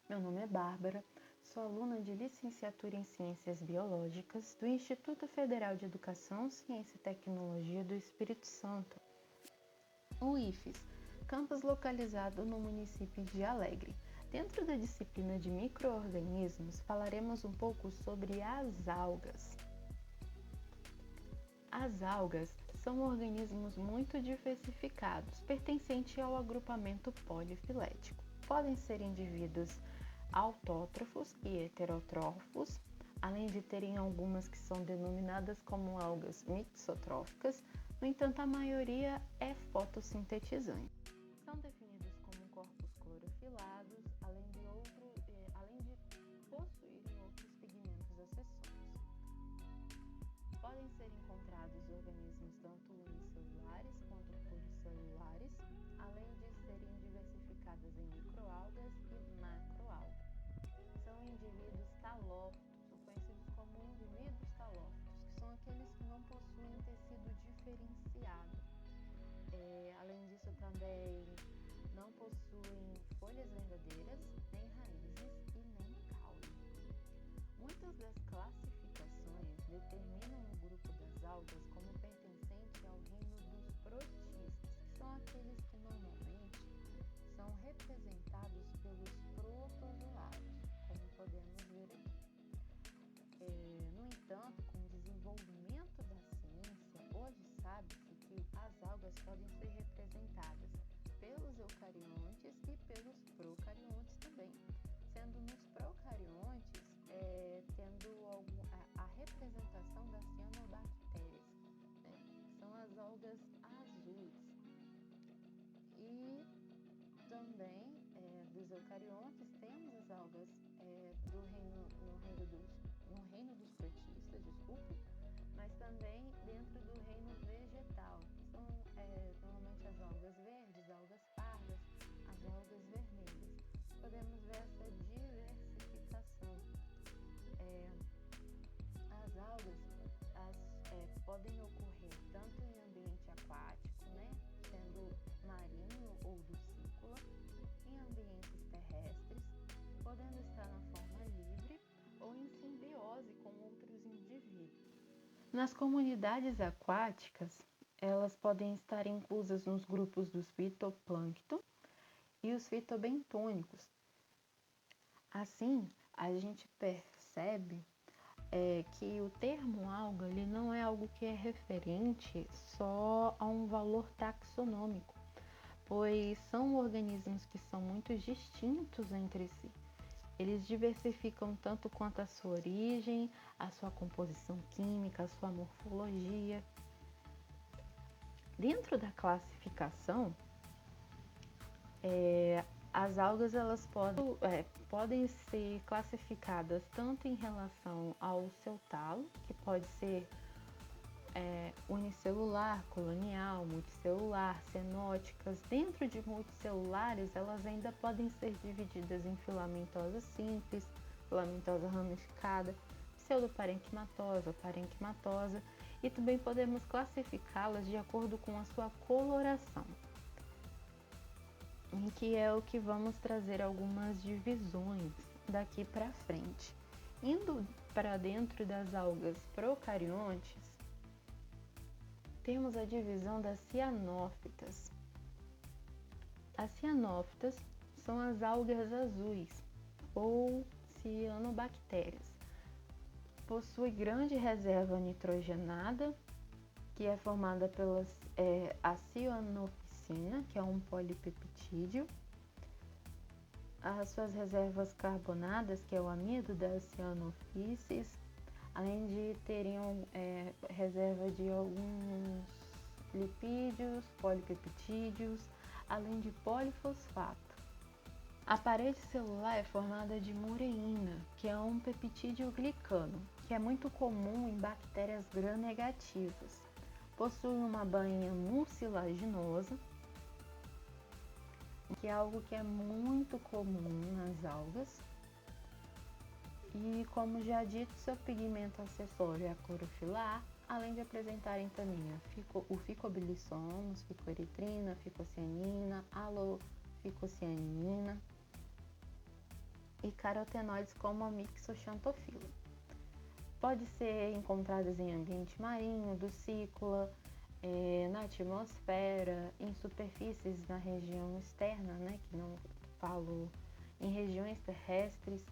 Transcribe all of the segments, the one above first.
Meu nome é Bárbara, sou aluna de licenciatura em Ciências Biológicas do Instituto Federal de Educação, Ciência e Tecnologia do Espírito Santo, o IFES, campus localizado no município de Alegre. Dentro da disciplina de micro-organismos, falaremos um pouco sobre as algas. As algas são organismos muito diversificados, pertencentes ao agrupamento polifilético. Podem ser indivíduos autótrofos e heterótrofos, além de terem algumas que são denominadas como algas mixotróficas. No entanto, a maioria é fotossintetizante. São definidos como corpos clorofilados, além de possuírem outros pigmentos acessórios. Podem ser encontrados organismos tanto unicelulares quanto pluricelulares, além de serem diversificadas em microalgas e macroalgas. São indivíduos talófitos, são conhecidos como indivíduos talófitos, que são aqueles que não possuem tecido diferenciado. Além disso, também não possuem folhas verdadeiras, nem raízes e nem caule. Muitas das classificações determinam o grupo das algas como pertencente ao reino dos protistas, que são aqueles que normalmente são representados pelos protozoários, como podemos ver aqui. No entanto, com o desenvolvimento da ciência, hoje sabe-se que as algas podem ser representadas pelos eucariontes e pelos procariontes também, sendo nos procariontes tendo a representação das cianobactérias, né? São as algas azuis. E também dos eucariontes temos as algas no reino dos protistas, mas também dentro do reino vegetal, que são normalmente as algas verdes, algas pardas, as algas vermelhas. Podemos ver essa diversificação. As algas podem ocorrer tanto em ambiente aquático, né, sendo marinho ou dulcícola, em ambientes terrestres, podendo estar na forma livre ou em simbiose com outros indivíduos. Nas comunidades aquáticas, elas podem estar inclusas nos grupos dos fitoplâncton e os fitobentônicos. Assim, a gente percebe que o termo alga ele não é algo que é referente só a um valor taxonômico, pois são organismos que são muito distintos entre si. Eles diversificam tanto quanto a sua origem, a sua composição química, a sua morfologia. Dentro da classificação, as algas elas podem ser classificadas tanto em relação ao seu talo, que pode ser unicelular, colonial, multicelular, cenóticas. Dentro de multicelulares, elas ainda podem ser divididas em filamentosa simples, filamentosa ramificada, pseudoparenquimatosa, parenquimatosa, e também podemos classificá-las de acordo com a sua coloração, em que é o que vamos trazer algumas divisões daqui para frente. Indo para dentro das algas procariontes, temos a divisão das cianófitas. As cianófitas são as algas azuis ou cianobactérias. Possui grande reserva nitrogenada, que é formada pela a cianofficina, que é um polipeptídeo. As suas reservas carbonadas, que é o amido das cianofíces, além de terem reserva de alguns lipídios, polipeptídeos, além de polifosfato. A parede celular é formada de mureína, que é um peptídeo glicano, que é muito comum em bactérias gram-negativas. Possui uma bainha mucilaginosa, que é algo que é muito comum nas algas. E, como já dito, seu pigmento acessório é a clorofilar, além de apresentarem também o ficobilissomos, ficoeritrina, ficocianina, aloficocianina. e carotenoides como a Mixoxanthophylla. Pode ser encontradas em ambiente marinho, dulcícola, na atmosfera, em superfícies na região externa, né, que não falo, em regiões terrestres,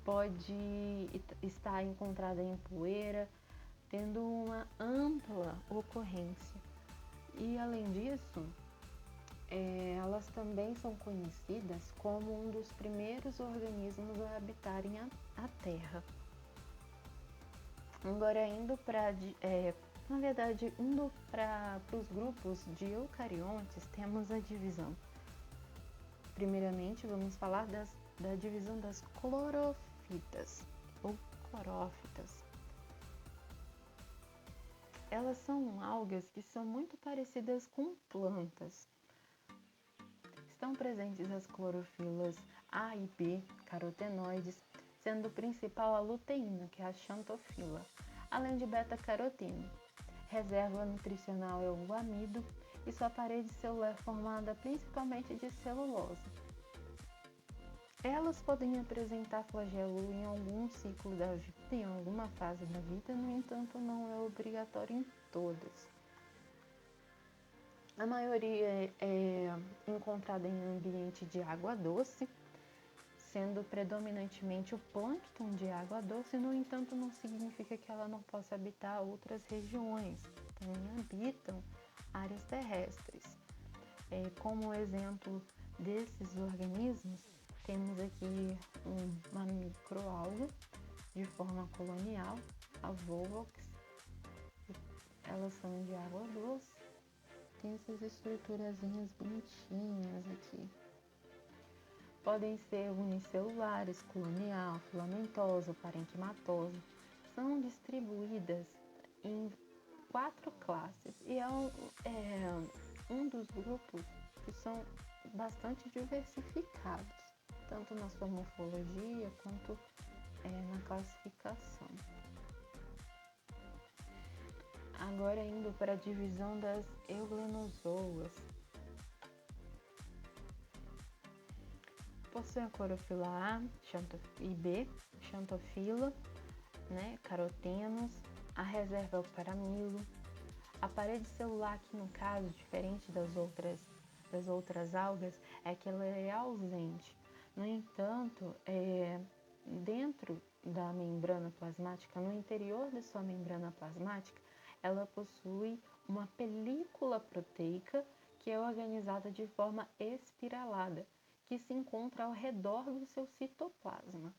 pode estar encontrada em poeira, tendo uma ampla ocorrência. E além disso, elas também são conhecidas como um dos primeiros organismos a habitarem a Terra. Agora, indo para os grupos de eucariontes, temos a divisão. Primeiramente, vamos falar da divisão das clorofitas ou clorófitas. Elas são algas que são muito parecidas com plantas. Estão presentes as clorofilas A e B, carotenoides, sendo o principal a luteína, que é a xanthophylla, além de beta-caroteno. Reserva nutricional é o amido e sua parede celular é formada principalmente de celulose. Elas podem apresentar flagelo em algum ciclo da vida, em alguma fase da vida, no entanto, não é obrigatório em todas. A maioria é encontrada em ambiente de água doce, sendo predominantemente o plâncton de água doce, no entanto, não significa que ela não possa habitar outras regiões, também habitam áreas terrestres. Como exemplo desses organismos, temos aqui uma microalga de forma colonial, a Volvox. Elas são de água doce, tem essas estruturazinhas bonitinhas aqui. Podem ser unicelulares, colonial, filamentosa, parenquimatosa. São distribuídas em 4 classes e é um dos grupos que são bastante diversificados, tanto na sua morfologia quanto na classificação. Agora indo para a divisão das euglenozoas. Possui a clorofila A e B, xanthophylla, né, carotenos, a reserva é o paramilo. A parede celular, que no caso, diferente das outras algas, é que ela é ausente. No entanto, dentro da membrana plasmática, no interior de sua membrana plasmática, ela possui uma película proteica que é organizada de forma espiralada, que se encontra ao redor do seu citoplasma.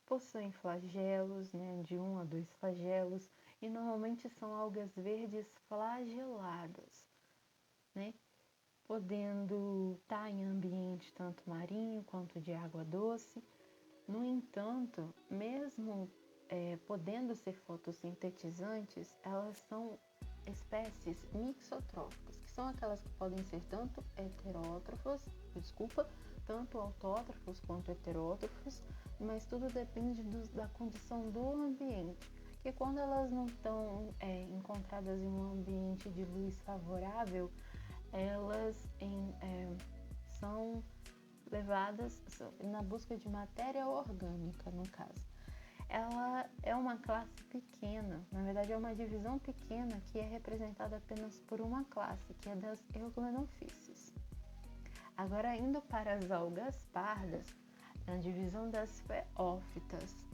Possuem flagelos, né, de 1 a 2 flagelos, e normalmente são algas verdes flageladas, né, podendo estar em ambiente tanto marinho quanto de água doce. No entanto, mesmo podendo ser fotossintetizantes, elas são espécies mixotróficas, que são aquelas que podem ser tanto autótrofos quanto heterótrofos, mas tudo depende da condição do ambiente, que quando elas não estão encontradas em um ambiente de luz favorável, elas são levadas na busca de matéria orgânica, no caso. Ela é uma classe pequena, na verdade é uma divisão pequena que é representada apenas por uma classe, que é das Euglenophyces. Agora, indo para as algas pardas, na divisão das feófitas.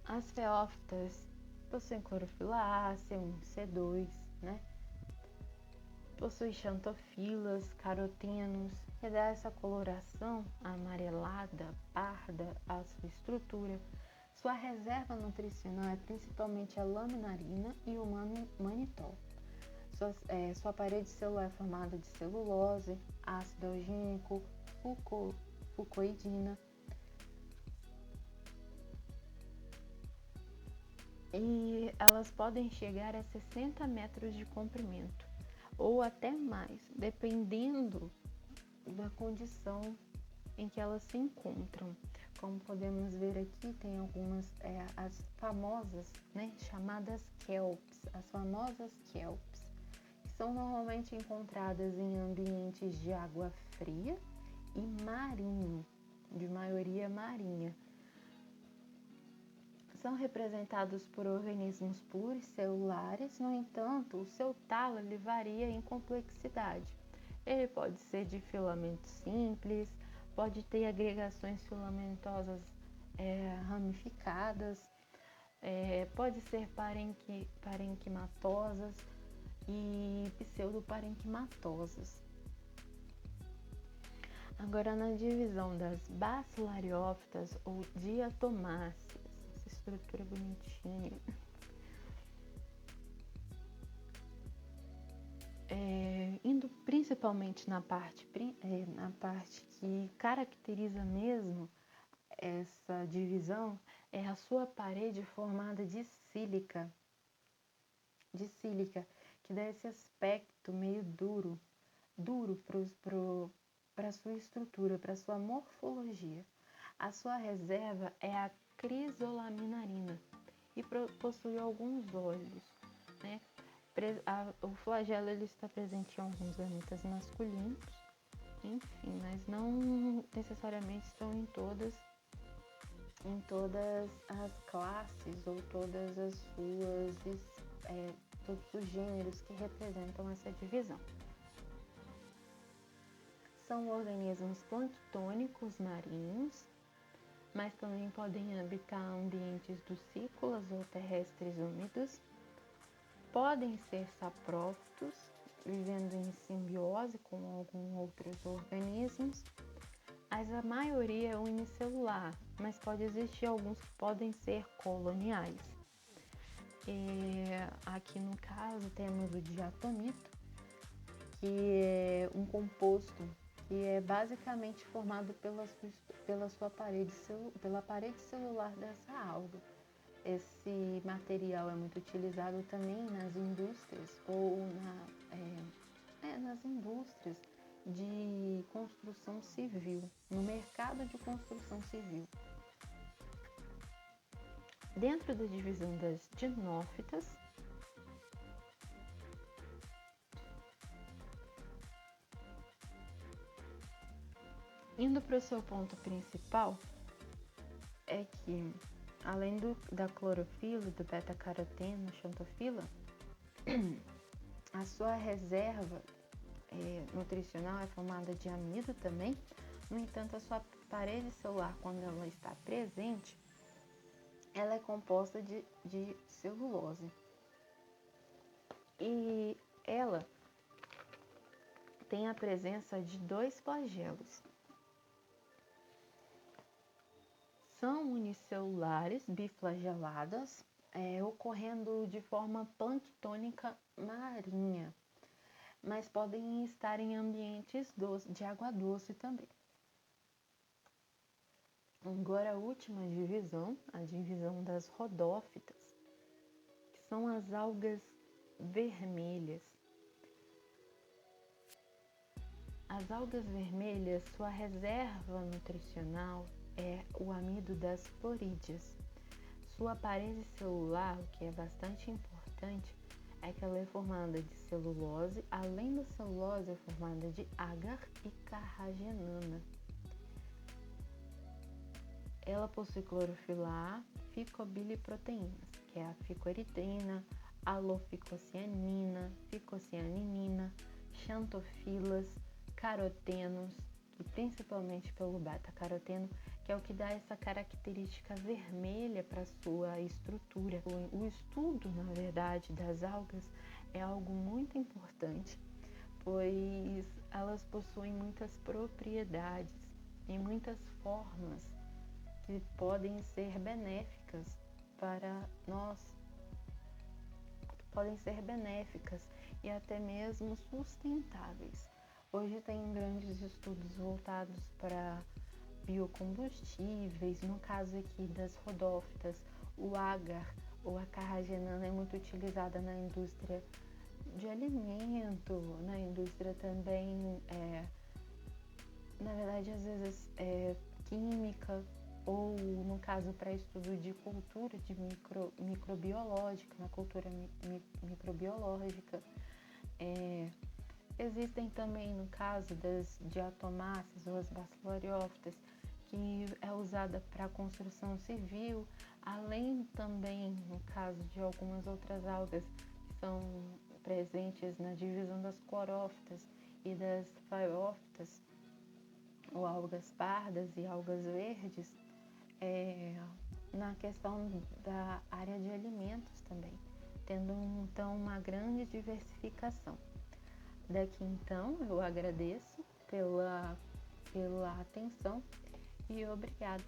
As feófitas possuem clorofila A, C1, C2, né? Possui xanthophylas, carotenos, que dá essa coloração amarelada, parda à sua estrutura. Sua reserva nutricional é principalmente a laminarina e o manitol. Sua parede celular é formada de celulose, ácido algínico, fucoidina. E elas podem chegar a 60 metros de comprimento, ou até mais, dependendo da condição em que elas se encontram. Como podemos ver aqui, tem algumas, as famosas, né, chamadas kelps, as famosas kelps, que são normalmente encontradas em ambientes de água fria e marinho, de maioria marinha. São representados por organismos pluricelulares, no entanto, o seu talo ele varia em complexidade. Ele pode ser de filamento simples, pode ter agregações filamentosas ramificadas, pode ser parenquimatosas e pseudoparenquimatosas. Agora, na divisão das bacilariófitas ou diatomáceas, essa estrutura bonitinha, indo principalmente na parte que caracteriza mesmo essa divisão, é a sua parede formada de sílica, que dá esse aspecto meio duro para sua estrutura, para sua morfologia. A sua reserva é a crisolaminarina e possui alguns olhos, né? O flagelo ele está presente em alguns gametas masculinos, enfim, mas não necessariamente estão em todas as classes ou todas as todos os gêneros que representam essa divisão. São organismos planctônicos marinhos, mas também podem habitar ambientes ducícolas ou terrestres úmidos. Podem ser saprófitos, vivendo em simbiose com alguns outros organismos, mas a maioria é unicelular, mas pode existir alguns que podem ser coloniais. Aqui no caso temos o diatomito, que é um composto que é basicamente formado pela parede celular dessa alga. Esse material é muito utilizado também nas indústrias nas indústrias de construção civil, no mercado de construção civil. Dentro da divisão das dinófitas, indo para o seu ponto principal, é que além da clorofila e do beta-caroteno, xantofila, a sua reserva nutricional é formada de amido também. No entanto, a sua parede celular, quando ela está presente, ela é composta de celulose. E ela tem a presença de 2 flagelos. São unicelulares, biflageladas, ocorrendo de forma planctônica marinha, mas podem estar em ambientes de água doce também. Agora a última divisão, a divisão das rodófitas, que são as algas vermelhas. As algas vermelhas, sua reserva nutricional é o amido das florídeas. Sua parede celular, o que é bastante importante, é que ela é formada de celulose, além da celulose é formada de agar e carragenana. Ela possui clorofila A, ficobiliproteínas, que é a ficoeritrina, aloficocianina, ficocianinina, xantofilas, carotenos, e principalmente pelo beta-caroteno, que é o que dá essa característica vermelha para sua estrutura. O estudo, na verdade, das algas é algo muito importante, pois elas possuem muitas propriedades e muitas formas que podem ser benéficas para nós, podem ser benéficas e até mesmo sustentáveis. Hoje tem grandes estudos voltados para biocombustíveis. No caso aqui das rodófitas, o agar ou a carragenana é muito utilizada na indústria de alimento, na indústria também na verdade, às vezes química, ou no caso para estudo de cultura de microbiológica, na cultura microbiológica. Existem também, no caso das diatomáceas ou as bacilariófitas, que é usada para construção civil, além também, no caso de algumas outras algas que são presentes na divisão das clorófitas e das faiófitas, ou algas pardas e algas verdes, na questão da área de alimentos também, tendo então uma grande diversificação. Daqui então eu agradeço pela atenção e obrigada.